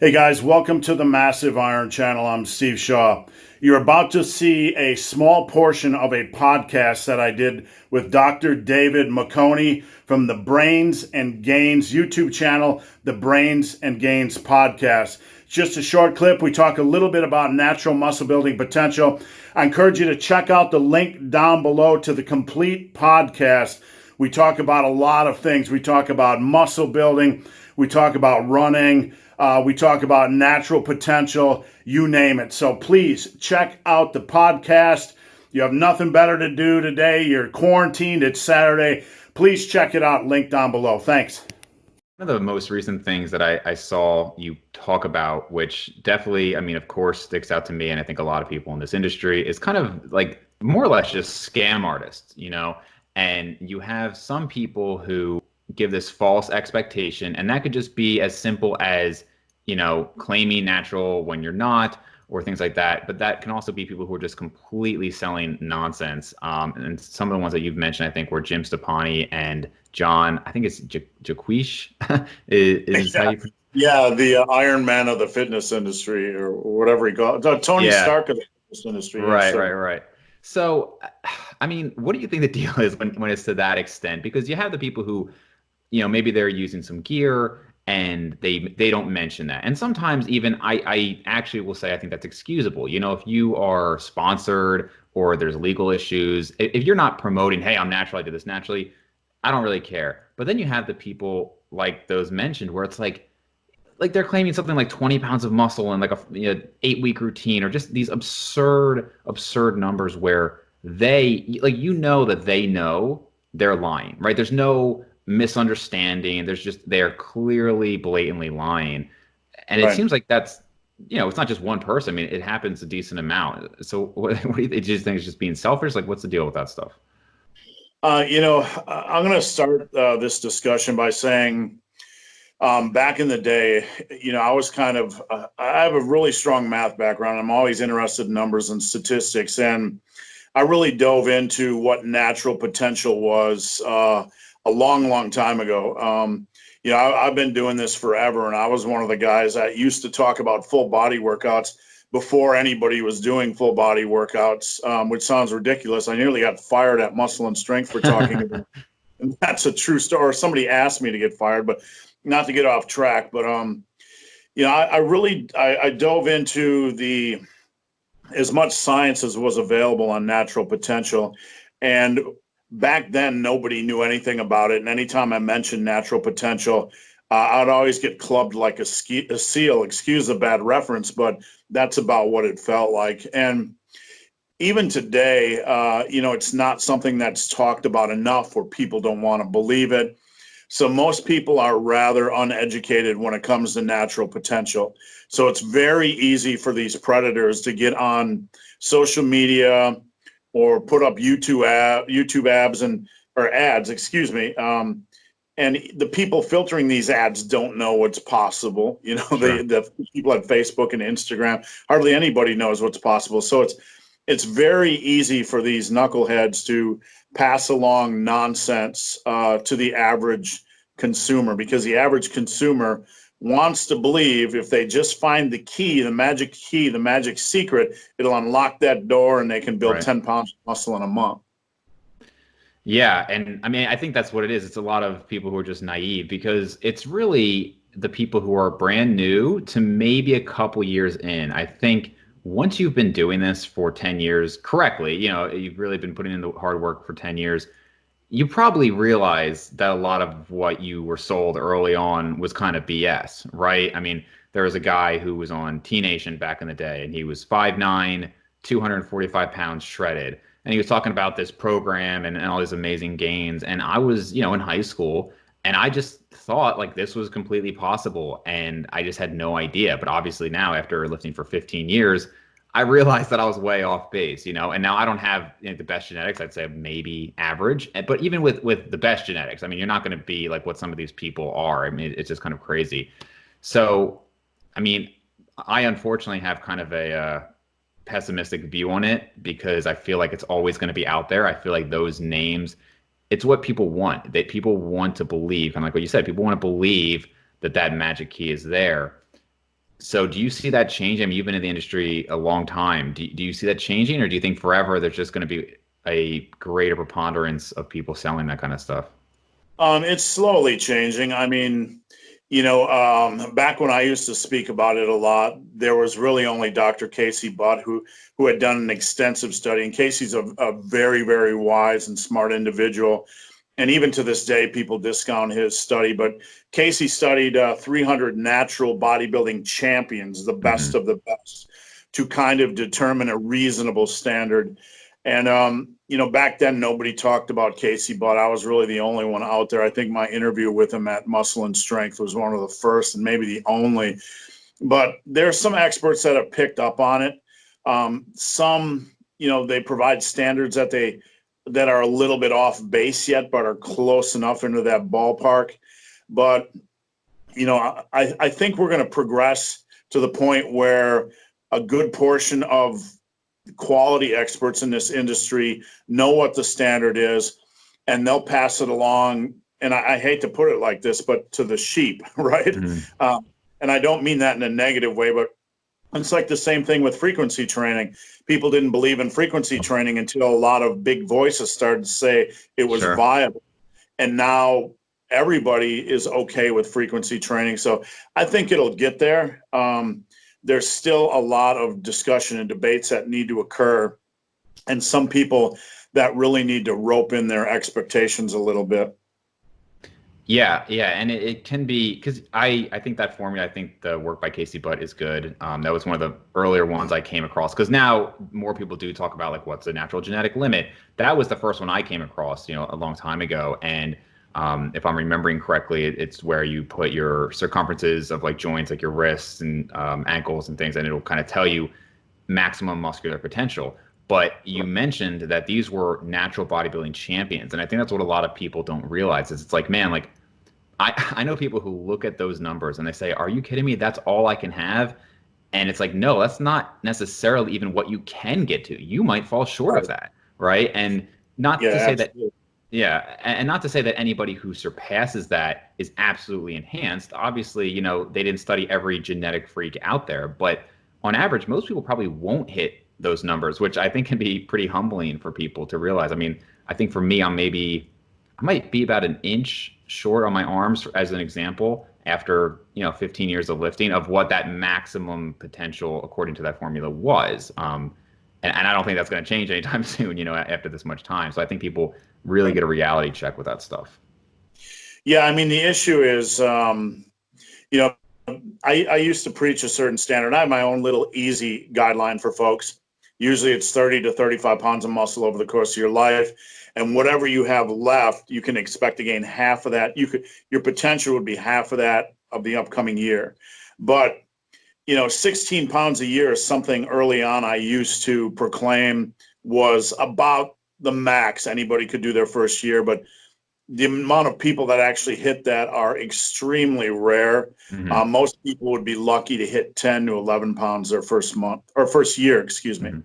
Hey guys, welcome to the Massive Iron Channel. I'm Steve Shaw. You're about to see a small portion of a podcast that I did with Dr. David McConey from the Brains and Gains YouTube channel, the Brains and Gains podcast. Just a short clip. We talk a little bit about natural muscle building potential. I encourage you to check out the link down below to the complete podcast. We talk about a lot of things. We talk about muscle building. We talk about running. We talk about natural potential, you name it. So please check out the podcast. You have nothing better to do today. You're quarantined. It's Saturday. Please check it out. Link down below. Thanks. One of the most recent things that I saw you talk about, which definitely, of course, sticks out to me, and I think a lot of people in this industry, is kind of like more or less just scam artists, and you have some people who give this false expectation, and that could just be as simple as claiming natural when you're not, or things like that. But that can also be people who are just completely selling nonsense. And some of the ones that you've mentioned, I think, were Jim Stoppani and John, I think it's Jaquish, is yeah. how you. Yeah, the Iron Man of the fitness industry, or whatever he called it. Tony Stark of the fitness industry. Right. So, what do you think the deal is when it's to that extent? Because you have the people who, maybe they're using some gear and they don't mention that. And sometimes even I actually will say I think that's excusable. If you are sponsored or there's legal issues, if you're not promoting, hey, I'm natural, I did this naturally, I don't really care. But then you have the people like those mentioned where it's like they're claiming something like 20 pounds of muscle and like a 8-week routine, or just these absurd numbers where they that they know they're lying, right? There's no misunderstanding. There's just, they're clearly blatantly lying. And it seems like that's, it's not just one person. It happens a decent amount. So what do you just think? It's just being selfish? Like, what's the deal with that stuff? I'm going to start this discussion by saying, back in the day, I was I have a really strong math background. I'm always interested in numbers and statistics. And I really dove into what natural potential was a long time ago. I've been doing this forever, and I was one of the guys that used to talk about full body workouts before anybody was doing full body workouts, which sounds ridiculous. I nearly got fired at Muscle and Strength for talking about it. And that's a true story. Somebody asked me to get fired, but not to get off track. But I dove into as much science as was available on natural potential. And back then, nobody knew anything about it. And anytime I mentioned natural potential, I'd always get clubbed like a seal. Excuse the bad reference, but that's about what it felt like. And even today, it's not something that's talked about enough, where people don't want to believe it. So most people are rather uneducated when it comes to natural potential. So it's very easy for these predators to get on social media or put up YouTube ads, and the people filtering these ads don't know what's possible. Sure. The people at Facebook and Instagram, hardly anybody knows what's possible. So it's very easy for these knuckleheads to pass along nonsense to the average consumer, because the average consumer wants to believe if they just find the key, the magic secret, it'll unlock that door and they can build 10 pounds of muscle in a month. Yeah. And I think that's what it is. It's a lot of people who are just naive, because it's really the people who are brand new to maybe a couple years in. I think once you've been doing this for 10 years correctly, you've really been putting in the hard work for 10 years, you probably realize that a lot of what you were sold early on was kind of BS, right? There was a guy who was on T Nation back in the day, and he was 5'9", 245 pounds shredded. And he was talking about this program and all these amazing gains. And I was, in high school, and I just thought like this was completely possible. And I just had no idea. But obviously now, after lifting for 15 years, I realized that I was way off base, and now I don't have the best genetics. I'd say maybe average, but even with the best genetics, you're not going to be like what some of these people are. It's just kind of crazy. So, I unfortunately have kind of a pessimistic view on it, because I feel like it's always going to be out there. I feel like those names, it's what people want. That people want to believe, and like what you said, people want to believe that magic key is there. So do you see that changing? I mean, you've been in the industry a long time. Do you see that changing, or do you think forever there's just going to be a greater preponderance of people selling that kind of stuff? It's slowly changing. I mean, back when I used to speak about it a lot, there was really only Dr. Casey Butt who had done an extensive study. And Casey's a very, very wise and smart individual. And even to this day, people discount his study. But Casey studied 300 natural bodybuilding champions, the best Hmm. of the best, to kind of determine a reasonable standard. And back then nobody talked about Casey, but I was really the only one out there. I think my interview with him at Muscle and Strength was one of the first and maybe the only. But there's some experts that have picked up on it. Some, they provide standards that are a little bit off base yet, but are close enough into that ballpark. But I think we're going to progress to the point where a good portion of quality experts in this industry know what the standard is, and they'll pass it along. And I hate to put it like this, but to the sheep, right? Hmm. And I don't mean that in a negative way, but it's like the same thing with frequency training. People didn't believe in frequency training until a lot of big voices started to say it was Sure. viable. And now everybody is okay with frequency training. So I think it'll get there. There's still a lot of discussion and debates that need to occur, and some people that really need to rope in their expectations a little bit. Yeah, yeah, and it can be because I think that formula. I think the work by Casey Butt is good. That was one of the earlier ones I came across because now more people do talk about like what's the natural genetic limit. That was the first one I came across, a long time ago. And if I'm remembering correctly, it's where you put your circumferences of like joints, like your wrists and ankles and things, and it'll kind of tell you maximum muscular potential. But you mentioned that these were natural bodybuilding champions, and I think that's what a lot of people don't realize is it's like, man, like I know people who look at those numbers and they say, "Are you kidding me? That's all I can have." And it's like, no, that's not necessarily even what you can get to. You might fall short of Right. that, right? And not Yeah, to say that, absolutely. yeah, and not to say that anybody who surpasses that is absolutely enhanced. Obviously, they didn't study every genetic freak out there, but on average, most people probably won't hit those numbers, which I think can be pretty humbling for people to realize. I mean, I think for me, I might be about an inch short on my arms, as an example, after 15 years of lifting, of what that maximum potential according to that formula was. And I don't think that's going to change anytime soon, after this much time. So I think people really get a reality check with that stuff. Yeah, I mean, the issue is, you know, I used to preach a certain standard. I have my own little easy guideline for folks. Usually it's 30 to 35 pounds of muscle over the course of your life. And whatever you have left, you can expect to gain half of that. Your potential would be half of that of the upcoming year. But 16 pounds a year is something early on I used to proclaim was about the max anybody could do their first year. But the amount of people that actually hit that are extremely rare. Hmm. Most people would be lucky to hit 10 to 11 pounds their first month or first year, excuse me. Hmm.